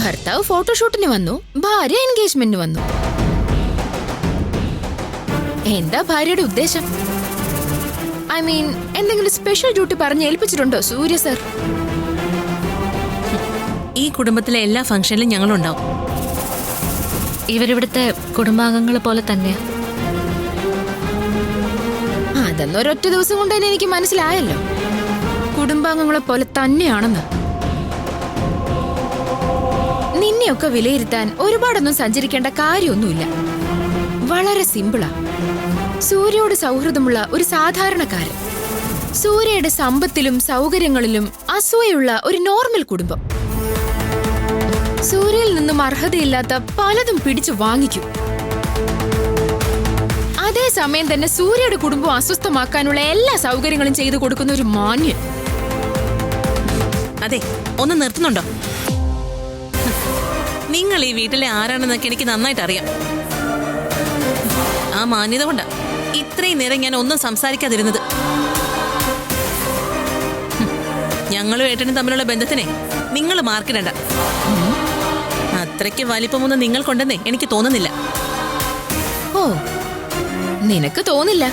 ഭർത്താവ് ഫോട്ടോഷൂട്ടിന് വന്നു, ഭാര്യ എൻഗേജ്മെന്റിന് വന്നു. എന്താ ഭാര്യയുടെ ഉദ്ദേശം? ഐ മീൻ, എന്തെങ്കിലും സ്പെഷ്യൽ ഡ്യൂട്ടി പറഞ്ഞ് ഏൽപ്പിച്ചിട്ടുണ്ടോ സൂര്യ സർ? ഈ കുടുംബത്തിലെ എല്ലാ ഫംഗ്ഷനിലും ഞങ്ങളുണ്ടാവും. ഇവരിവിടുത്തെ കുടുംബാംഗങ്ങൾ പോലെ തന്നെയാ. അതെന്നൊരൊറ്റ ദിവസം കൊണ്ട് തന്നെ എനിക്ക് മനസ്സിലായല്ലോ, കുടുംബാംഗങ്ങളെ പോലെ തന്നെയാണെന്ന്. നിന്നെയൊക്കെ വിലയിരുത്താൻ ഒരുപാടൊന്നും സഞ്ചരിക്കേണ്ട കാര്യമൊന്നുമില്ല. വളരെ സിമ്പിളാ. സൂര്യയോട് സൗഹൃദമുള്ള ഒരു സാധാരണക്കാരൻ, സൂര്യയുടെ സമ്പത്തിലും സൗകര്യങ്ങളിലും അസൂയുള്ള ഒരു നോർമൽ കുടുംബം. സൂര്യയിൽ നിന്നും അർഹതയില്ലാത്ത പലതും പിടിച്ചു വാങ്ങിക്കും. അതേസമയം തന്നെ സൂര്യയുടെ കുടുംബം അസ്വസ്ഥമാക്കാനുള്ള എല്ലാ സൗകര്യങ്ങളും ചെയ്തു കൊടുക്കുന്ന ഒരു മാന്യൻ. അതെ, ഒന്ന് നിർത്തുന്നുണ്ടോ? നിങ്ങൾ ഈ വീട്ടിലെ ആരാണെന്നൊക്കെ എനിക്ക് നന്നായിട്ട് അറിയാം. ആ മാന്യത കൊണ്ടാ ഇത്രയും നേരം ഞാൻ ഒന്നും സംസാരിക്കാതിരുന്നത്. ഞങ്ങളും ഏട്ടനും തമ്മിലുള്ള ബന്ധത്തിനെ നിങ്ങൾ മാർക്കിടണ്ട. അത്രയ്ക്ക് വലിപ്പമൊന്നും നിങ്ങൾക്കുണ്ടെന്നേ എനിക്ക് തോന്നുന്നില്ല. ഓ, നിനക്ക് തോന്നില്ല?